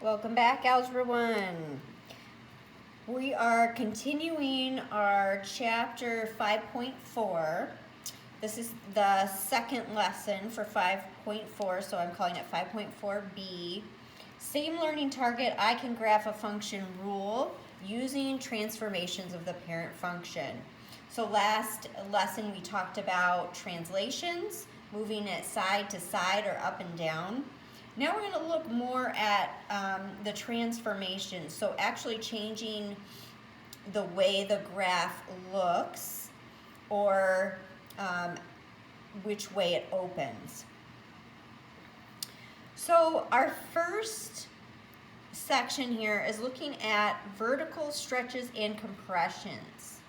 Welcome back, Algebra 1. We are continuing our chapter 5.4. This is the second lesson for 5.4, so I'm calling it 5.4b. Same learning target, I can graph a function rule using transformations of the parent function. So last lesson we talked about translations, moving it side to side or up and down. Now we're going to look more at the transformation, so actually changing the way the graph looks or which way it opens. So our first section here is looking at vertical stretches and compressions.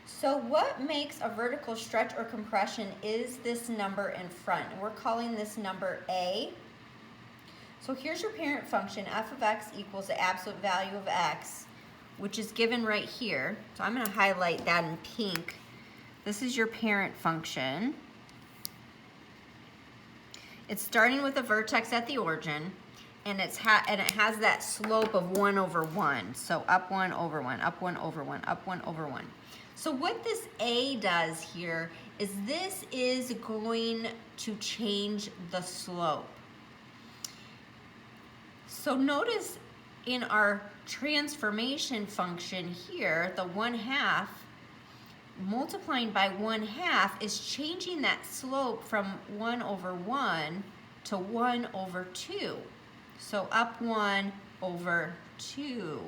So what makes a vertical stretch or compression is this number in front. We're calling this number A. So here's your parent function, f of x equals the absolute value of x, which is given right here. So I'm going to highlight that in pink. This is your parent function. It's starting with a vertex at the origin, and it has that slope of 1 over 1. So up 1 over 1, up 1 over 1, up 1 over 1. So what this A does here is this is going to change the slope. So notice in our transformation function here, the 1/2 multiplying by 1/2 is changing that slope from 1 over 1 to 1 over 2. So up 1 over 2,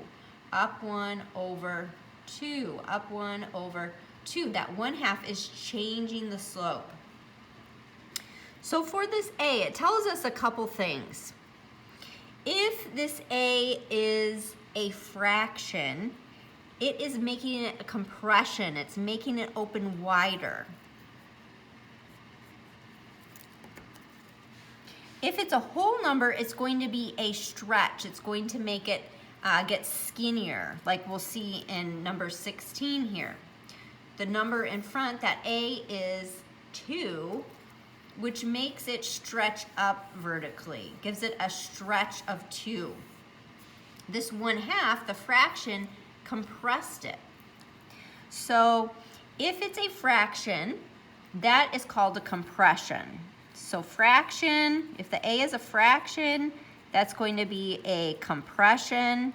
up 1 over 2, up 1 over 2. That 1/2 is changing the slope. So for this A, it tells us a couple things. If this A is a fraction, it is making it a compression. It's making it open wider. If it's a whole number, it's going to be a stretch. It's going to make it get skinnier, like we'll see in number 16 here. The number in front, that A is 2, which makes it stretch up vertically, gives it a stretch of 2. This 1/2, the fraction, compressed it. So if it's a fraction, that is called a compression. So fraction, if the A is a fraction, that's going to be a compression.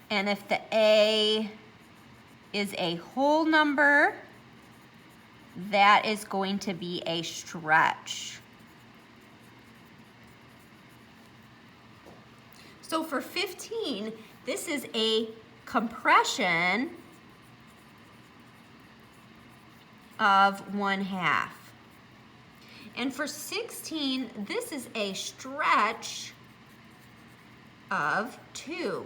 And if the A is a whole number, that is going to be a stretch. So for 15, this is a compression of 1/2. And for 16, this is a stretch of 2.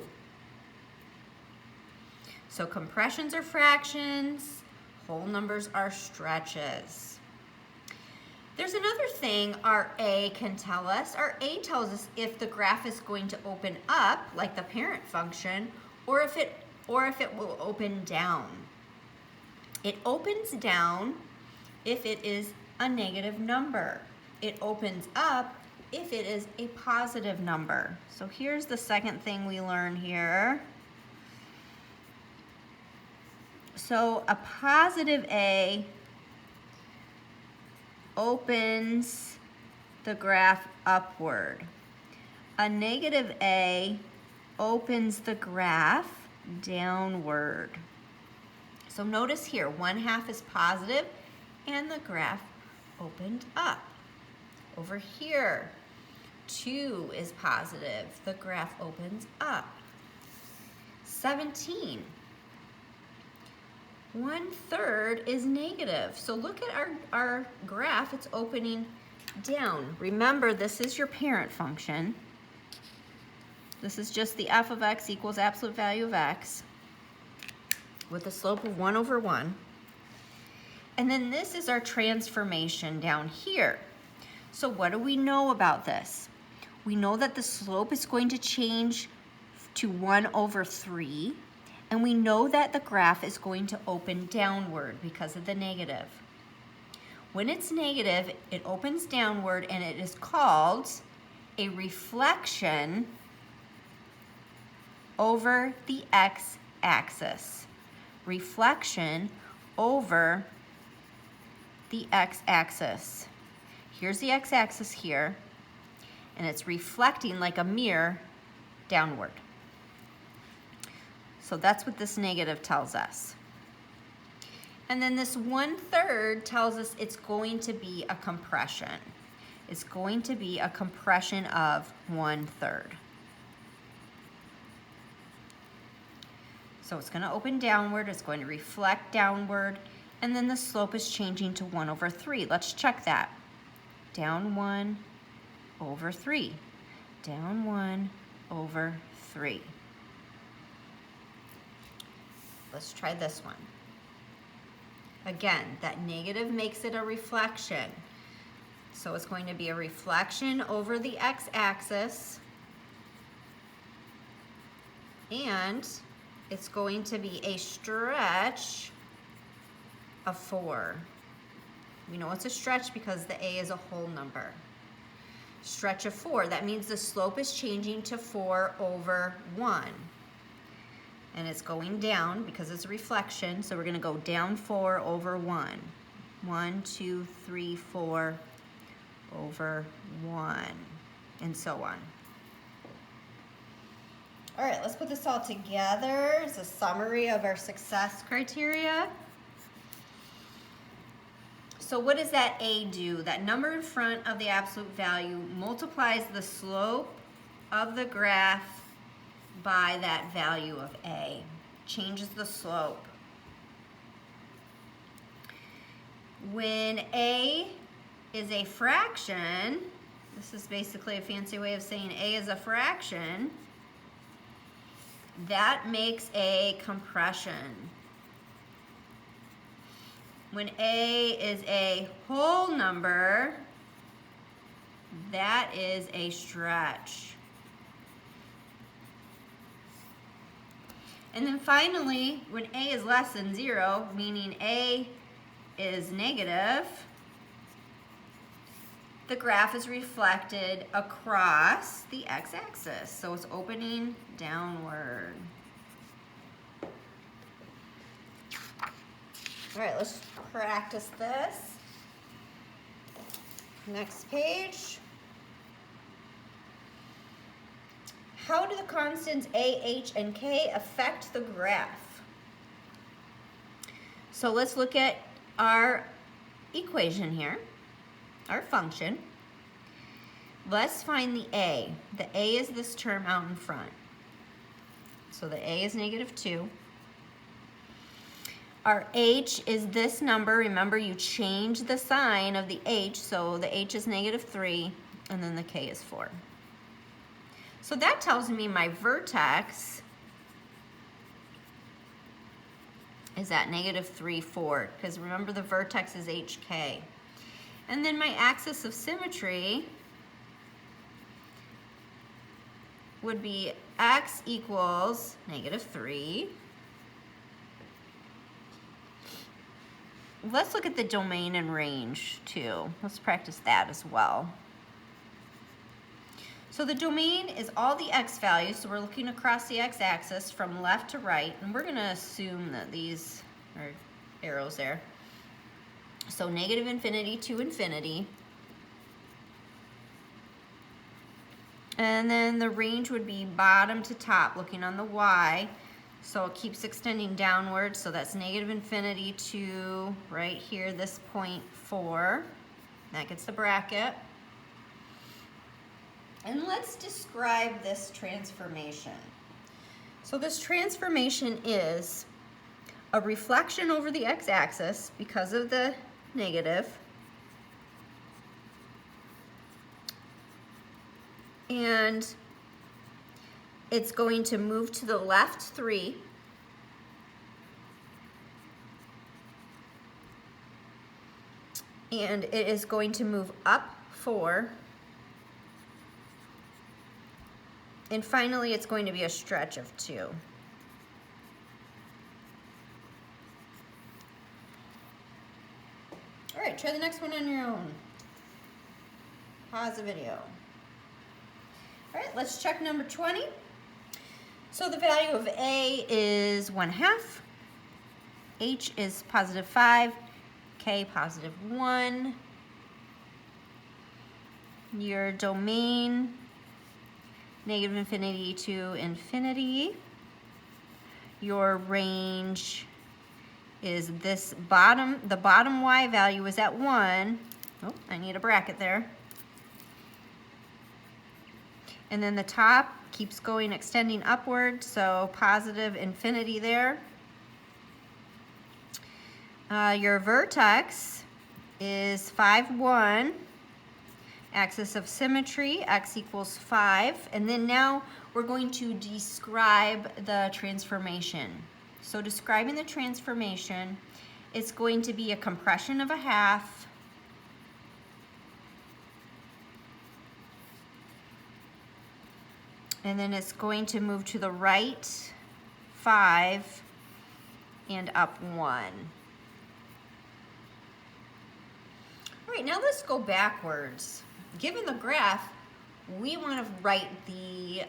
So compressions are fractions, whole numbers are stretches. There's another thing our A can tell us. Our A tells us if the graph is going to open up, like the parent function, or if it will open down. It opens down if it is a negative number. It opens up if it is a positive number. So here's the second thing we learn here. So a positive A opens the graph upward. A negative A opens the graph downward. So notice here, 1/2 is positive and the graph opened up. Over here, 2 is positive, the graph opens up. 17. 1/3 is negative. So look at our graph, it's opening down. Remember, this is your parent function. This is just the f of x equals absolute value of x with a slope of 1 over 1. And then this is our transformation down here. So what do we know about this? We know that the slope is going to change to 1 over 3. And we know that the graph is going to open downward because of the negative. When it's negative, it opens downward and it is called a reflection over the x-axis. Reflection over the x-axis. Here's the x-axis here, and it's reflecting like a mirror downward. So that's what this negative tells us. And then this 1/3 tells us it's going to be a compression. It's going to be a compression of 1/3. So it's going to open downward, it's going to reflect downward, and then the slope is changing to 1/3. Let's check that. Down 1/3. Down 1/3. Let's try this one. Again, that negative makes it a reflection. So it's going to be a reflection over the x-axis, and it's going to be a stretch of 4. We know it's a stretch because the A is a whole number. Stretch of 4, that means the slope is changing to 4/1. And it's going down because it's a reflection, so we're going to go down 4/1. 1, 2, 3, 4/1, and so on. All right, let's put this all together as a summary of our success criteria. So what does that A do? That number in front of the absolute value multiplies the slope of the graph by that value of A. Changes the slope. When A is a fraction, this is basically a fancy way of saying A is a fraction, that makes a compression. When A is a whole number, that is a stretch. And then finally, when A is less than 0, meaning A is negative, the graph is reflected across the x-axis. So it's opening downward. All right, let's practice this. Next page. How do the constants A, H, and K affect the graph? So let's look at our equation here, our function. Let's find the A. The A is this term out in front. So the A is -2. Our H is this number. Remember, you change the sign of the H, so the H is -3, and then the K is 4. So that tells me my vertex is at -3, 4, because remember the vertex is HK. And then my axis of symmetry would be x equals -3. Let's look at the domain and range too. Let's practice that as well. So the domain is all the x values, so we're looking across the x-axis from left to right, and we're going to assume that these are arrows there. So -∞ to infinity. And then the range would be bottom to top, looking on the y. So it keeps extending downward, so that's -∞ to right here, this point 4. That gets the bracket. And let's describe this transformation. So this transformation is a reflection over the x-axis because of the negative. And it's going to move to the left 3. And it is going to move up 4. And finally, it's going to be a stretch of 2. All right, try the next one on your own. Pause the video. All right, let's check number 20. So the value of A is 1/2, H is +5, K +1. Your domain, -infinity to infinity. Your range is this bottom, the bottom Y value is at 1. Oh, I need a bracket there. And then the top keeps going, extending upward, so +infinity there. Your vertex is 5, 1. Axis of symmetry, x equals 5. And then now we're going to describe the transformation. So describing the transformation, it's going to be a compression of 1/2. And then it's going to move to the right 5 and up 1. All right, now let's go backwards. Given the graph, we want to write the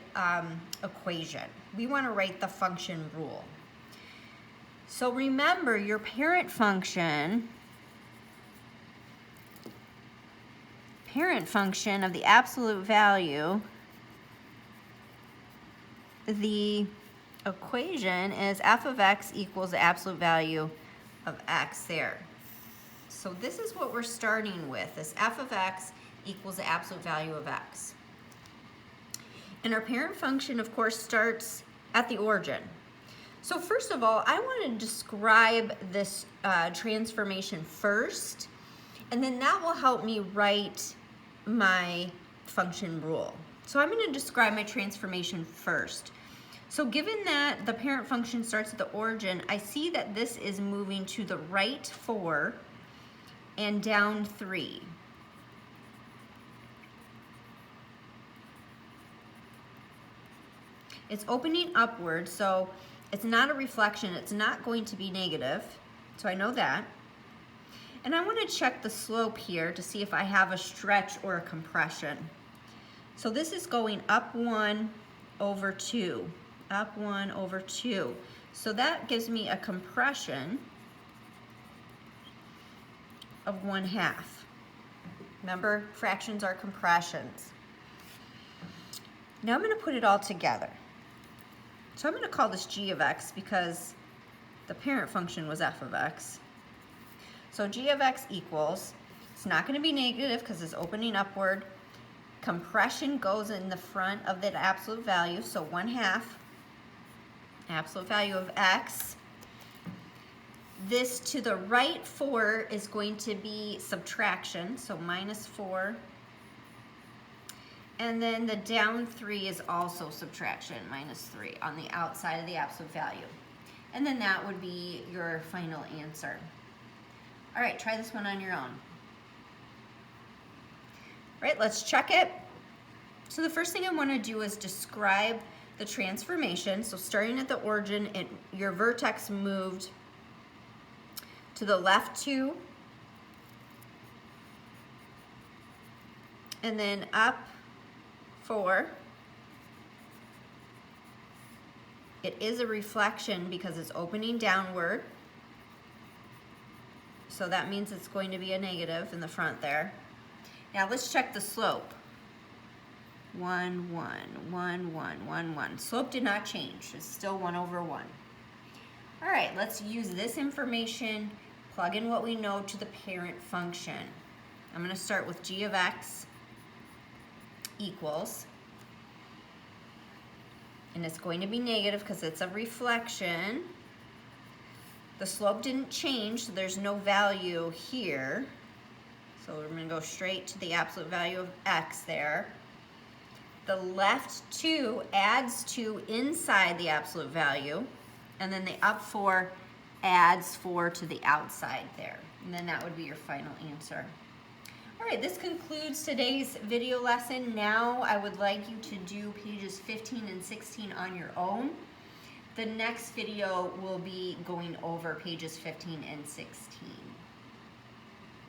equation. We want to write the function rule. So remember, your parent function of the absolute value, the equation is f of x equals the absolute value of x there. So this is what we're starting with, this f of x equals the absolute value of x. And our parent function, of course, starts at the origin. So first of all, I want to describe this transformation first, and then that will help me write my function rule. So I'm going to describe my transformation first. So given that the parent function starts at the origin, I see that this is moving to the right 4 and down 3. It's opening upward, so it's not a reflection. It's not going to be negative, so I know that. And I want to check the slope here to see if I have a stretch or a compression. So this is going up 1 over 2, up 1 over 2. So that gives me a compression of 1/2. Remember, fractions are compressions. Now I'm going to put it all together. So I'm going to call this g of x because the parent function was f of x. So g of x equals, it's not going to be negative because it's opening upward. Compression goes in the front of the absolute value, so 1/2 absolute value of x. This to the right 4 is going to be subtraction, so -4. And then the down 3 is also subtraction, -3 on the outside of the absolute value. And then that would be your final answer. All right, try this one on your own. All right, let's check it. So the first thing I want to do is describe the transformation. So starting at the origin, your vertex moved to the left 2, and then up 4. It is a reflection because it's opening downward. So that means it's going to be a negative in the front there. Now let's check the slope. 1, 1, 1, 1, 1, 1. Slope did not change. It's still 1 over 1. All right, let's use this information, plug in what we know to the parent function. I'm going to start with g of x equals, and it's going to be negative because it's a reflection. The slope didn't change, so there's no value here. So we're going to go straight to the absolute value of x there. The left 2 adds 2 inside the absolute value, and then the up 4 adds 4 to the outside there. And then that would be your final answer. All right, this concludes today's video lesson. Now I would like you to do pages 15 and 16 on your own. The next video will be going over pages 15 and 16.